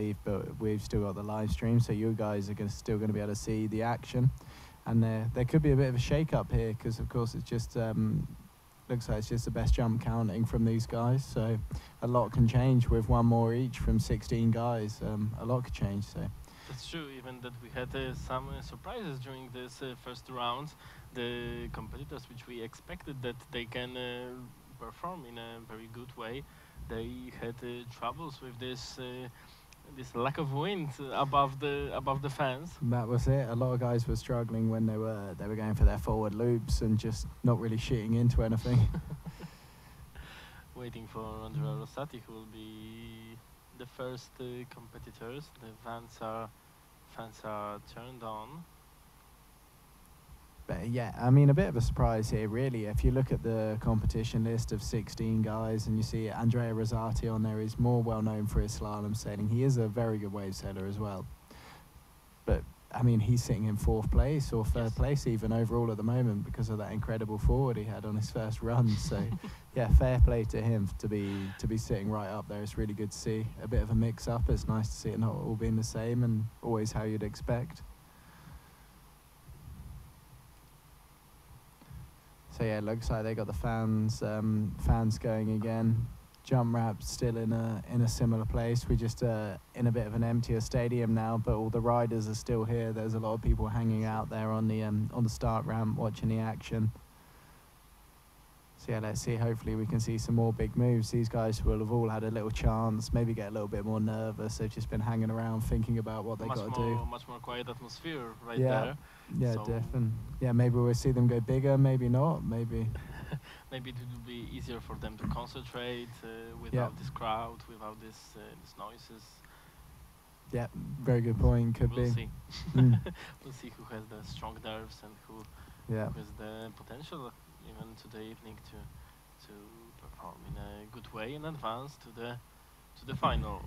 believe, but we've still got the live stream, so you guys are still going to be able to see the action. And there could be a bit of a shake-up here, because of course it's just looks like it's just the best jump counting from these guys. So a lot can change with one more each from 16 guys. A lot could change. So that's true. Even that we had some surprises during this first round. The competitors, which we expected that they can perform in a very good way, they had troubles with this lack of wind above the fans. That was it. A lot of guys were struggling when they were going for their forward loops and just not really shooting into anything. Waiting for Andrea ROSATI, who will be the first competitors. The fans are turned on. But yeah, I mean, a bit of a surprise here, really. If you look at the competition list of 16 guys and you see Andrea ROSATI on there, he's more well known for his slalom sailing. He is a very good wave sailor as well. But, I mean, he's sitting in 4th place or 3rd place even overall at the moment because of that incredible forward he had on his first run. So, yeah, fair play to him to be sitting right up there. It's really good to see. A bit of a mix-up. It's nice to see it not all being the same and always how you'd expect. So yeah, it looks like they got the fans going again. Jump wrap still in a similar place. We're just in a bit of an emptier stadium now, but all the riders are still here. There's a lot of people hanging out there on the start ramp watching the action. So yeah, let's see. Hopefully we can see some more big moves. These guys will have all had a little chance, maybe get a little bit more nervous. They've just been hanging around thinking about what they got to do. Much more quiet atmosphere there. Yeah, so definitely. Yeah, maybe we'll see them go bigger, maybe not, maybe. Maybe it will be easier for them to concentrate without this crowd, without these noises. Yeah, very good point. Could we'll be. See. We'll see who has the strong nerves and who has the potential even today evening to perform in a good way and advance to the final.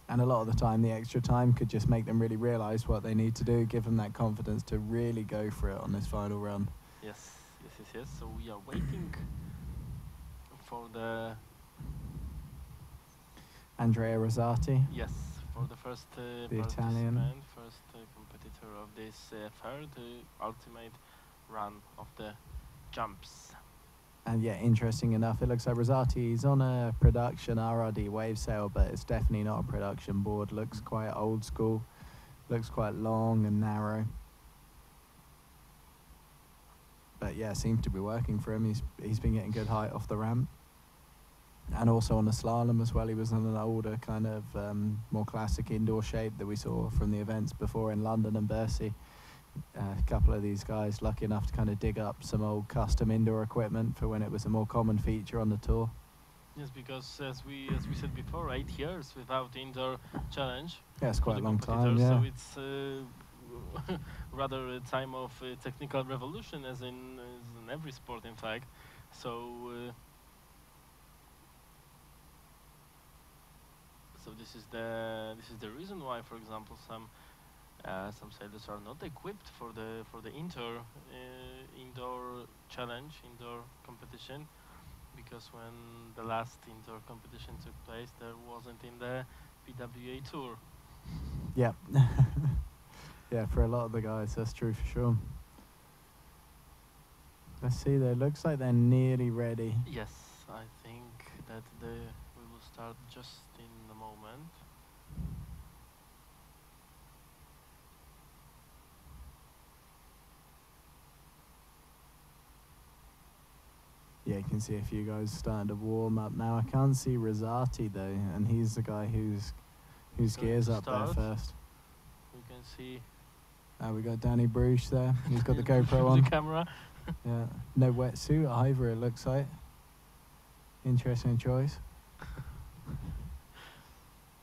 And a lot of the time, the extra time could just make them really realise what they need to do, give them that confidence to really go for it on this final run. Yes. So we are waiting for the Andrea ROSATI. Yes, for the first the Italian first competitor of this third ultimate run of the jumps. And yeah, interesting enough, it looks like ROSATI is on a production RRD wave sail, but it's definitely not a production board. Looks quite old school, looks quite long and narrow. But yeah, seems to be working for him. He's been getting good height off the ramp. And also on the slalom as well, he was on an older kind of more classic indoor shape that we saw from the events before in London and Bercy. A couple of these guys lucky enough to kind of dig up some old custom indoor equipment for when it was a more common feature on the tour. Yes, because as we said before, 8 years without indoor challenge. Yeah, it's quite a long time. Yeah. So it's rather a time of technical revolution, as in every sport, in fact. So this is the reason why, for example, some sailors are not equipped for the indoor challenge, indoor competition, because when the last indoor competition took place, there wasn't in the PWA tour. Yeah. Yeah, for a lot of the guys, that's true for sure. Let's see, there looks like they're nearly ready. Yes, I think that we will start just in a moment. Yeah, you can see a few guys starting to warm up now. I can't see ROSATI though, and he's the guy whose gear's up there first. We can see. We got Danny Bruce there. He's got the GoPro on. The camera. Yeah, no wetsuit either. It looks like. Interesting choice.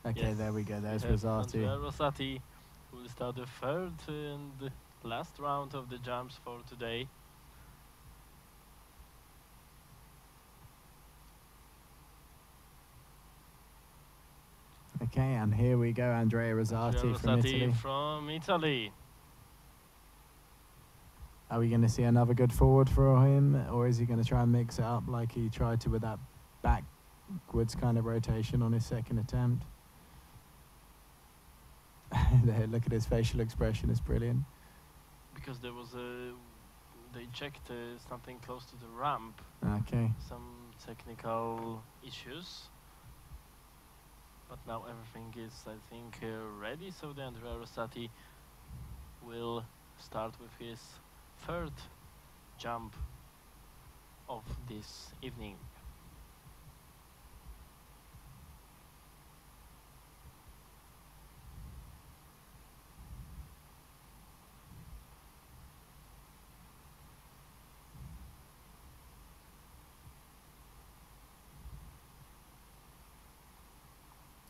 Okay, yes. There we go. There's ROSATI. ROSATI will start the third and last round of the jumps for today. Okay, and here we go, Andrea ROSATI from Italy. Are we going to see another good forward for him, or is he going to try and mix it up like he tried to with that backwards kind of rotation on his second attempt? there, look at his facial expression, it's brilliant. Because there was a, they checked something close to the ramp, Okay. some technical issues. But now everything is, I think, ready. So the Andrea Rosati will start with his third jump of this evening.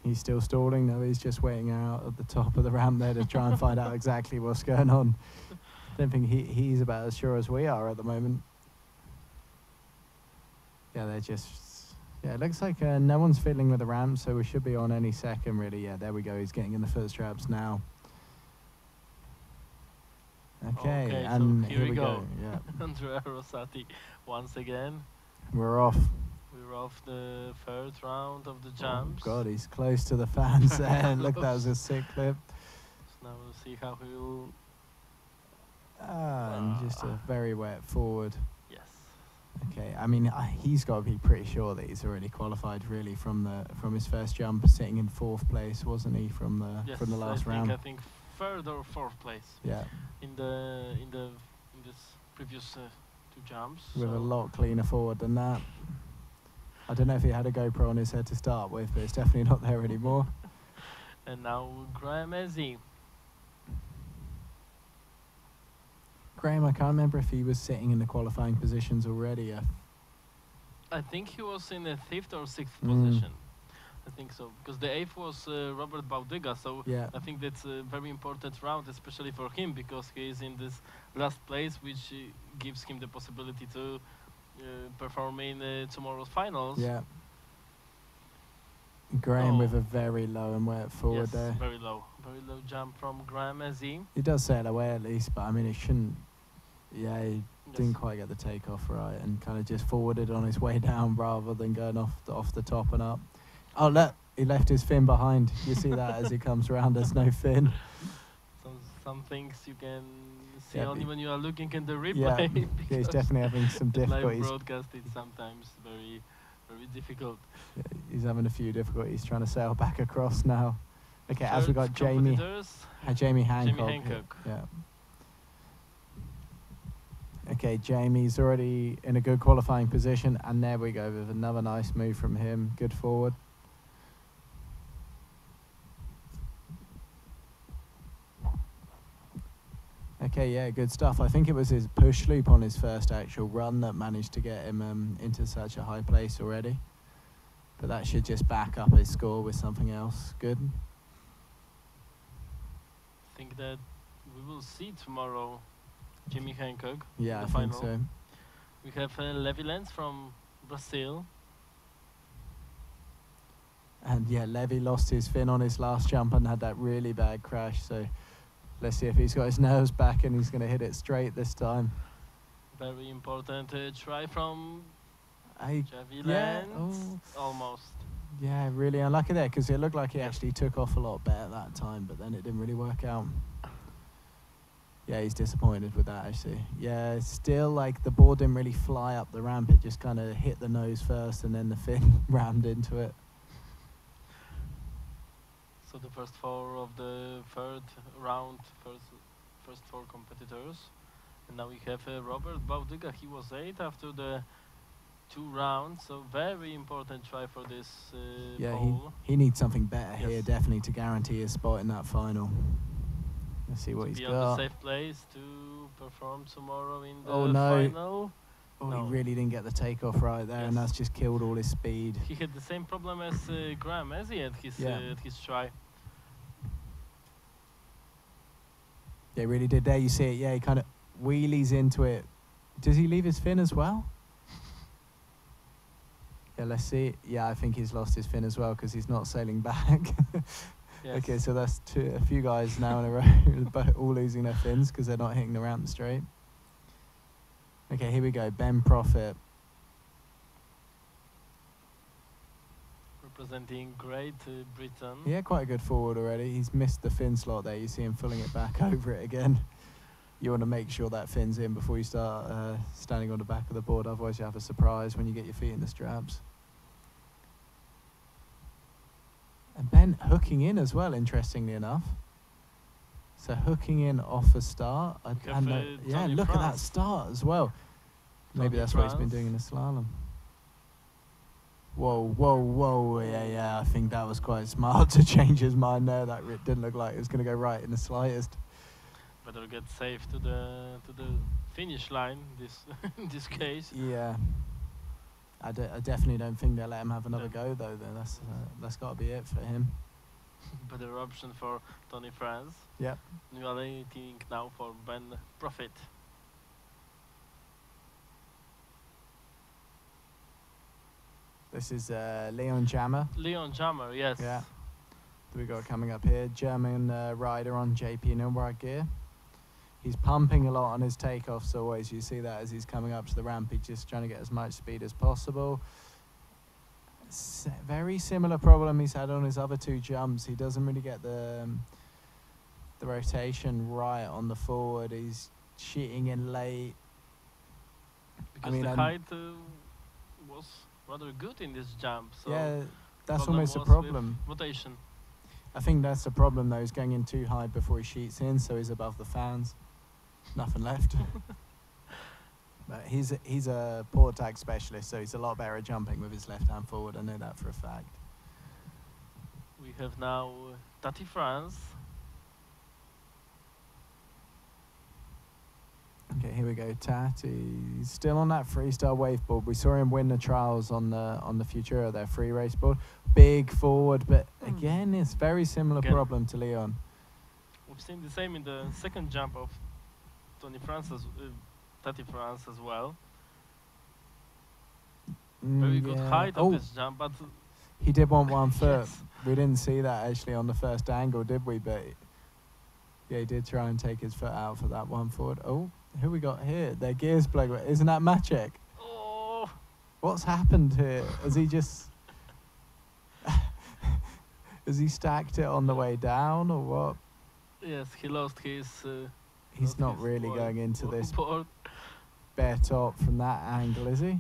He's still stalling, no, he's just waiting out at the top of the ramp there to try and find out exactly what's going on. I don't think he's about as sure as we are at the moment. Yeah, they're just... Yeah, it looks like no one's fiddling with the ramp, so we should be on any second, really. Yeah, there we go, he's getting in the foot straps now. Okay, and so here we go. Yeah. Andrea Rosati once again. We're off. We're off the third round of the jumps. Oh God, he's close to the fans there. Look, that was a sick clip. So now we'll see how he'll... And just a very wet forward. Yes. Okay, I mean, he's got to be pretty sure that he's already qualified, really, from his first jump, sitting in 4th place, wasn't he, from the last round? I think 3rd or 4th place. Yeah. In this previous 2 jumps. With so a lot cleaner forward than that. I don't know if he had a GoPro on his head to start with, but it's definitely not there anymore. And now Graham Ezzy. Graham, I can't remember if he was sitting in the qualifying positions already. I think he was in the 5th or 6th position. I think so, because the 8th was Robert Baudyga, so yeah. I think that's a very important round, especially for him, because he is in this last place, which gives him the possibility to perform in tomorrow's finals. Yeah. Graham with a very low and wet forward there. Very low jump from Graham Ezzy. He does sail away at least, but I mean, it shouldn't. Yeah, he didn't quite get the takeoff right, and kind of just forwarded on his way down rather than going off the top and up. Oh look, he left his fin behind. You see that as he comes around. There's no fin. Some things you can see only when you are looking at the replay. Yeah, he's definitely having some difficulties. Live broadcast is sometimes very difficult. Yeah, he's having a few difficulties trying to sail back across now. Okay, as we got Jamie Hancock. Jamie Hancock. Yeah. Okay, Jamie's already in a good qualifying position, and there we go with another nice move from him. Good forward. Okay, yeah, good stuff. I think it was his push loop on his first actual run that managed to get him into such a high place already. But that should just back up his score with something else. Good. I think that we will see tomorrow Jamie Hancock. Yeah, in the I think final. so. We have Levi LENZ from Brazil. And yeah, Levi lost his fin on his last jump and had that really bad crash. So let's see if he's got his nerves back and he's going to hit it straight this time. Very important try from Levi yeah, LENZ. Almost. Yeah, really unlucky there, because it looked like he actually took off a lot better that time, but then it didn't really work out. Yeah, he's disappointed with that, actually. Yeah, still, like, the board didn't really fly up the ramp. It just kind of hit the nose first, and then the fin rammed into it. So the first 4 of the third round, first 4 competitors. And now we have Robert Baudyga. He was 8 after the 2 rounds, so very important try for this yeah, pole. he needs something better here, definitely, to guarantee his spot in that final. Let's see what he's got. Be on the safe place to perform tomorrow in the final. Oh, no. He really didn't get the takeoff right there, and that's just killed all his speed. He had the same problem as Graham Ezzy at his try. Yeah, he really did. There you see it. Yeah, he kind of wheelies into it. Does he leave his fin as well? Yeah, let's see. Yeah, I think he's lost his fin as well because he's not sailing back. Yes. Okay, so that's a few guys now in a row, all losing their fins because they're not hitting the ramp straight. Okay, here we go. Ben Profit. representing Great Britain. He had quite a good forward already. He's missed the fin slot there. You see him filling it back over it again. You want to make sure that fin's in before you start standing on the back of the board. Otherwise, you have a surprise when you get your feet in the straps. And Ben hooking in as well, interestingly enough. So hooking in off a start. Yeah, look at that start as well. Maybe that's what he's been doing in the slalom. Whoa, whoa, whoa. Yeah, I think that was quite smart to change his mind there. That didn't look like it was going to go right in the slightest. Better get safe to the finish line in this case. Yeah. I definitely don't think they'll let him have another go, though. That's got to be it for him. Better option for Tony France. Yep. Waiting now for Ben Profit. This is Leon Jammer. Leon Jammer, yes. Yeah. We got coming up here, German rider on JP Nürburgring gear. He's pumping a lot on his takeoffs always. You see that as he's coming up to the ramp. He's just trying to get as much speed as possible. Very similar problem he's had on his other two jumps. He doesn't really get the rotation right on the forward. He's cheating in late. Because the height was rather good in this jump. So yeah, that's almost a problem. Rotation. I think that's the problem though. He's going in too high before he sheets in, so he's above the fans. Nothing left. But he's a port tag specialist, so he's a lot better at jumping with his left hand forward. I know that for a fact. We have now Taty France. Okay, here we go. Taty still on that freestyle waveboard. We saw him win the trials on the Futura, their free race board. Big forward, but again, it's very similar problem to Leon. We've seen the same in the second jump of Taty France as well. Very good height of this jump, but he did want 1 foot. Yes. We didn't see that actually on the first angle, did we? But yeah, he did try and take his foot out for that 1 forward. Oh, who we got here? Their gears blown. Isn't that Maciek? Oh, What's happened here? Has he just has he stacked it on the way down or what? yes, he lost his. He's not really going into this board. bare top from that angle, is he?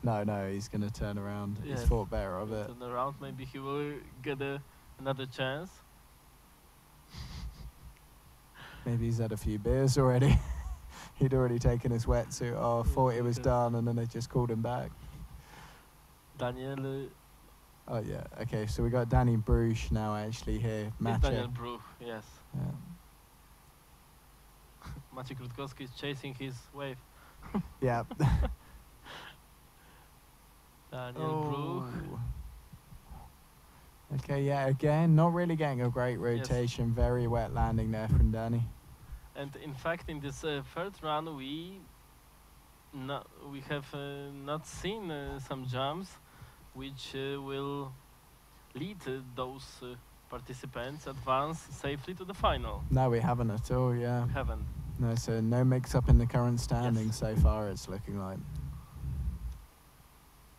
No, he's going to turn around. Yes. He's thought better of it. Turn around, maybe he will get another chance. Maybe he's had a few beers already. He'd already taken his wetsuit off, thought it was done, and then they just called him back. Daniel. Oh, yeah. Okay, so we got Danny Bruch now actually here. It's Daniel Bruch, yes. Yeah. Maciek RUTKOWSKI is chasing his wave. Yeah. Daniel Bruch. Okay, yeah, again, not really getting a great rotation. Yes. Very wet landing there from Danny. And in fact, in this third run, we have not seen some jumps which will lead those participants advance safely to the final. No, we haven't at all, yeah. We haven't. No, so no mix-up in the current standings so far, it's looking like.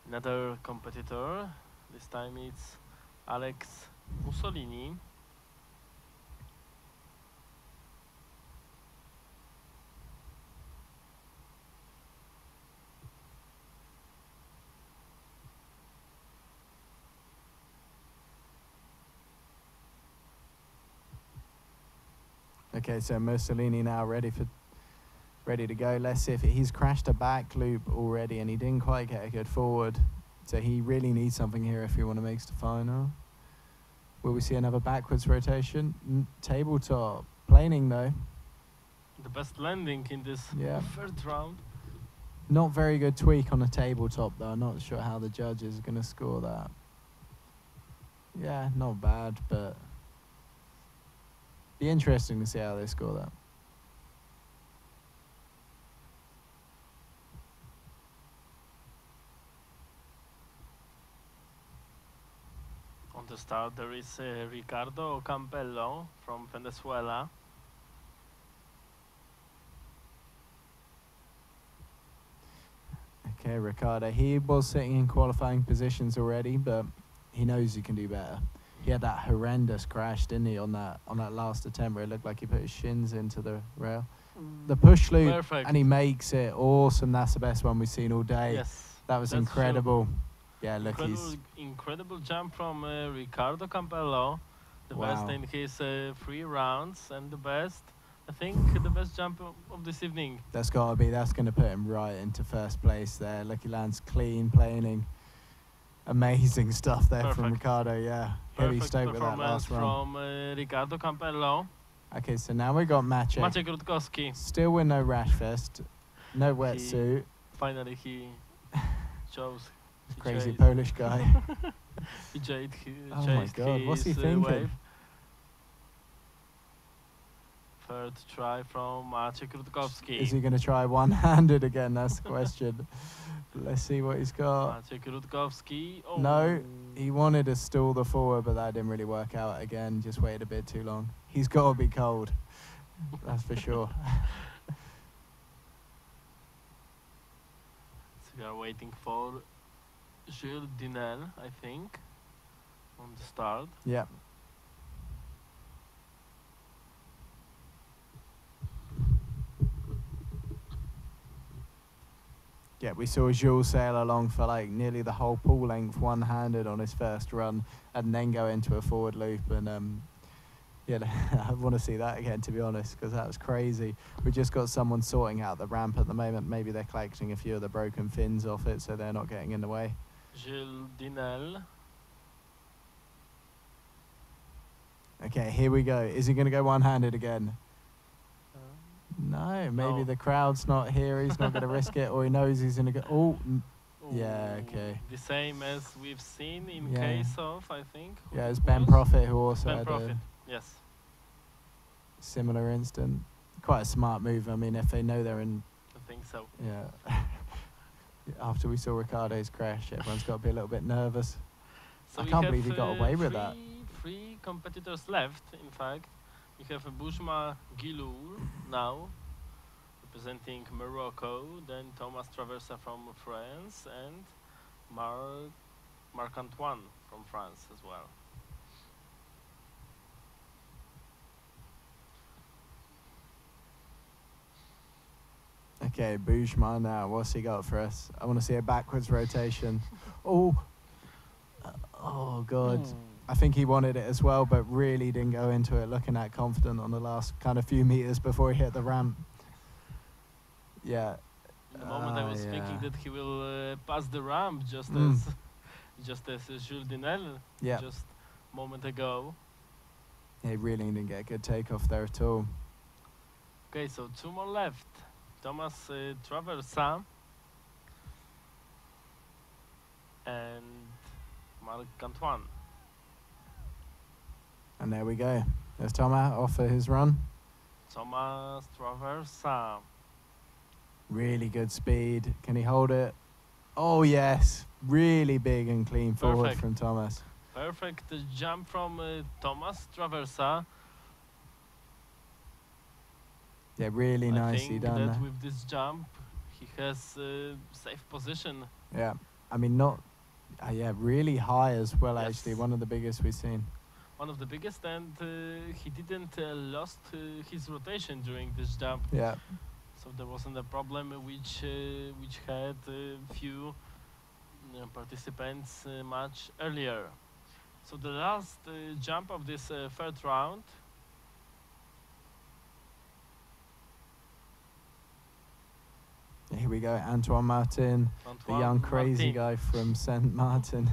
Another competitor, this time it's Alex Mussolini. Okay, so Mussolini now ready to go. Let's see if he's crashed a back loop already and he didn't quite get a good forward. So he really needs something here if he want to make it to final. Will we see another backwards rotation? Tabletop. Planing though. The best landing in this third round. Not very good tweak on a tabletop though. I'm not sure how the judges are going to score that. Yeah, not bad, but be interesting to see how they score that. On the start there is Ricardo Campello from Venezuela. Okay, Ricardo, he was sitting in qualifying positions already, but he knows he can do better. He had that horrendous crash, didn't he, on that last attempt where it looked like he put his shins into the rail. The push loop, Perfect. and he makes it awesome. That's the best one we've seen all day. Yes. That was that's incredible. Yeah, look, incredible jump from Riccardo Campello. The Wow. best in his 3 rounds, and the best, I think, the best jump of this evening. that's got to be. That's going to put him right into first place there. Look, he lands clean, planing. Amazing stuff there from Perfect. Riccardo. Yeah, heavy Perfect stoked with that performance last run. from Riccardo Campello. Okay, so now we got Maciek. Maciek RUTKOWSKI. Still with no rash vest, no wetsuit. Finally, he chose. he Crazy chased- Polish guy. He chased Oh my God, what's he his, thinking? wave. Third try from Maciek RUTKOWSKI. Is he going to try one-handed again? That's the question. Let's see what he's got. Maciek RUTKOWSKI. Oh. No, he wanted to stall the forward, but that didn't really work out again. Just waited a bit too long. He's got to be cold. That's for sure. So we are waiting for Jules Denel, I think, on the start. Yeah. Yeah, we saw Jules sail along for like nearly the whole pool length one-handed on his first run, and then go into a forward loop. And yeah, I want to see that again, to be honest, because that was crazy. We just got someone sorting out the ramp at the moment. Maybe they're collecting a few of the broken fins off it, so they're not getting in the way. Jules Denel. Okay, here we go. Is he going to go one-handed again? No, maybe No. the crowd's not here. He's not going to risk it, or he knows he's going to go. Oh, yeah, Ooh, okay. The same as we've seen in Yeah. case of, I think. who yeah, it's it Ben was? Profit who also Ben had Profit, a yes. similar instant. Quite a smart move. I mean, if they know they're in, I think so. yeah. After we saw Riccardo's crash, everyone's got to be a little bit nervous. So I we can't have, believe he got away with that. Three competitors left, in fact. We have Bouchma Gilour now, representing Morocco, then Thomas Traversa from France, and Marc Antoine from France as well. Okay, Boujma now. What's he got for us? I want to see a backwards rotation. Oh, oh God. I think he wanted it as well, but really didn't go into it looking that confident on the last kind of few meters before he hit the ramp. Yeah. In the moment I was yeah. thinking that he will pass the ramp just as Jules Denel Yeah. just a moment ago. He really didn't get a good takeoff there at all. Okay, so 2 more left. Thomas Traversa and Marc Antoine. And there we go. There's Thomas off for his run. Thomas Traversa. Really good speed. Can he hold it? Oh, yes. Really big and clean forward Perfect. from Thomas. Perfect jump from Thomas Traversa. Yeah, really I nicely think done that there. with this jump he has safe position. Yeah. I mean, not... yeah, really high as well, Yes. actually. One of the biggest we've seen. One of the biggest, and he didn't lost his rotation during this jump. Yeah. So there wasn't a problem which had few participants much earlier. So the last jump of this third round. Here we go. Antoine Martin, the Antoine young crazy Martin. guy from St. Martin.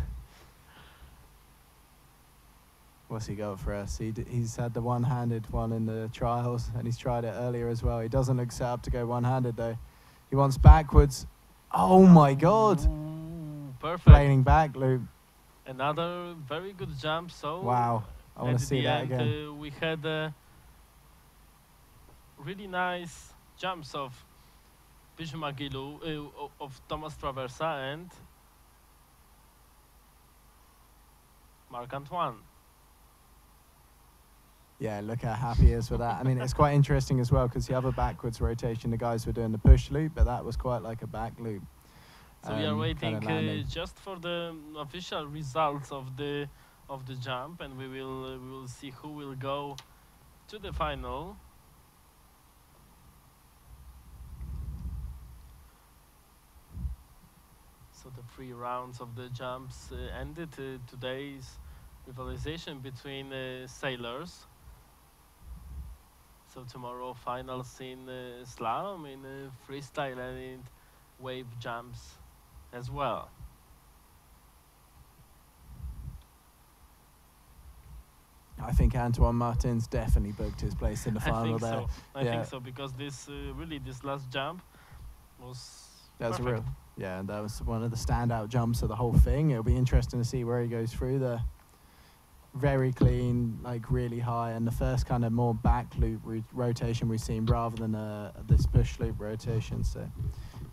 What's he got for us? He's had the one-handed one in the trials, and he's tried it earlier as well. He doesn't look set up to go one-handed, though. He wants backwards. Oh, my God. Ooh, perfect. Planing back loop. Another very good jump. So Wow. I want at to see the that end, again. we had really nice jumps of Magilu, of Thomas Traversa and Marc Antoine. Yeah, look how happy he is with that. I mean, it's quite interesting as well, because the other backwards rotation, the guys were doing the push loop, but that was quite like a back loop. So we are kind waiting of landing. just for the official results of the jump, and we will see who will go to the final. So the 3 rounds of the jumps ended. Today's rivalization between sailors. So tomorrow finals in slalom, in freestyle, and in wave jumps as well. I think Antoine Martin's definitely booked his place in the final there. I think so, because this really this last jump was that was perfect. and that was one of the standout jumps of the whole thing. It'll be interesting to see where he goes through there. Very clean, like really high, and the first kind of more back loop rotation we've seen rather than this push loop rotation. So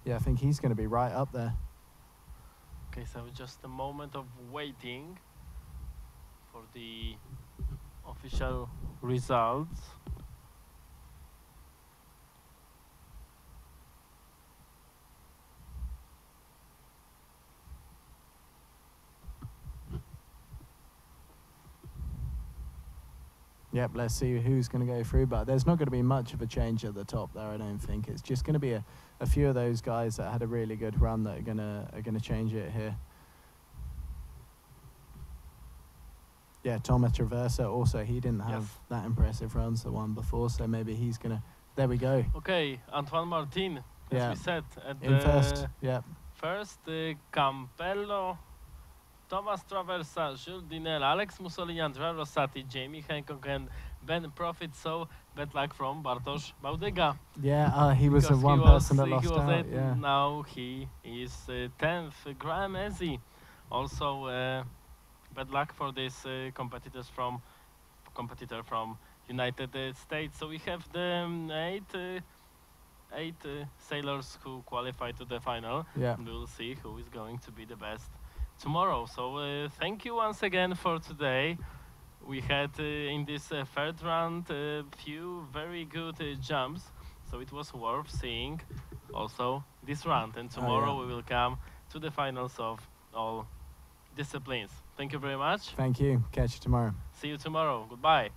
yeah, I think he's going to be right up there. Okay, so just a moment of waiting for the official results. Yep, let's see who's going to go through, but there's not going to be much of a change at the top there, I don't think. It's just going to be a few of those guys that had a really good run that are gonna change it here. Yeah, Thomas Traversa also, he didn't have that impressive runs the one before, so maybe he's going to... There we go. Okay, Antoine Martin, as we said. In first, First, Campello, Thomas Traversa, Jules, Denel, Alex Mussolini, Andrea Rosati, Jamie Hancock, and Ben Profit. So bad luck from Bartosz Bałdyga. Yeah, he was the one person that lost out. Yeah. Now he is 10th. Graham Ezzy. Also, bad luck for this competitor from United States. So we have the eight sailors who qualify to the final. Yeah. And we'll see who is going to be the best tomorrow. So thank you once again for today. We had in this third round a few very good jumps, so it was worth seeing also this round. And tomorrow we will come to the finals of all disciplines. Thank you very much. Thank you. Catch you tomorrow. See you tomorrow. Goodbye.